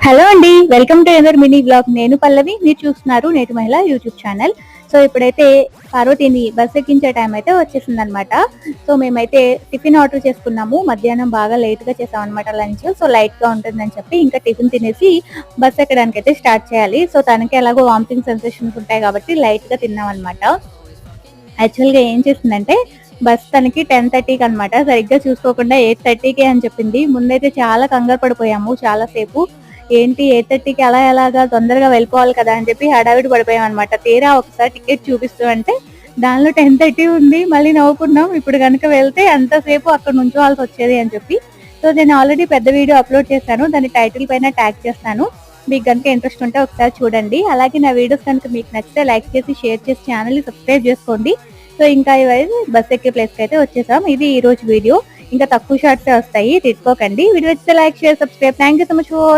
Hello అండి, welcome to ever mini blog. నేను పల్లవి, మీరు చూస్తున్నారు నేటి మహిళ యూట్యూబ్ ఛానల్. సో ఇప్పుడైతే పార్వతిని బస్ ఎక్కించే టైం అయితే వచ్చేసింది అనమాట. సో మేమైతే టిఫిన్ ఆర్డర్ చేసుకున్నాము. మధ్యాహ్నం బాగా లేట్ గా చేసాం అనమాట లంచ్. సో లైట్ గా ఉంటుందని చెప్పి ఇంకా టిఫిన్ తినేసి బస్ ఎక్కడానికి అయితే స్టార్ట్ చేయాలి. సో తనకి ఎలాగో వామిటింగ్ సెన్సేషన్స్ ఉంటాయి కాబట్టి లైట్ గా తిన్నాం అనమాట. యాక్చువల్ గా ఏం చేసిందంటే బస్ తనకి 10:30కి అనమాట, సరిగ్గా చూసుకోకుండా 8:30కి అని చెప్పింది. ముందైతే చాలా కంగారు పడిపోయాము చాలా సేపు. ఏంటి 8:30కి అలా ఎలాగా, తొందరగా వెళ్ళిపోవాలి కదా అని చెప్పి హడావిడి పడిపోయాం అనమాట. తీరా ఒకసారి టికెట్ చూపిస్తూ అంటే దానిలో 10:30 ఉంది. మళ్ళీ నవ్వుకున్నాం, ఇప్పుడు కనుక వెళ్తే ఎంతసేపు అక్కడ నుంచోవాల్సి వచ్చేది అని చెప్పి. సో నేను ఆల్రెడీ పెద్ద వీడియో అప్లోడ్ చేశాను, దాని టైటిల్ పైన ట్యాగ్ చేస్తాను. మీకు కనుక ఇంట్రెస్ట్ ఉంటే ఒకసారి చూడండి. అలాగే నా వీడియోస్ కనుక మీకు నచ్చితే లైక్ చేసి షేర్ చేసి ఛానల్ని సబ్స్క్రైబ్ చేసుకోండి. సో ఇంకా ఇవైతే బస్ ఎక్కే ప్లేస్కి అయితే వచ్చేసాం. ఇది ఈ రోజు వీడియో. ఇంకా తక్కువ షార్ట్సే వస్తాయి, తిట్టుకోకండి. వీడియో వచ్చితే like share subscribe. Thank you so much for watching.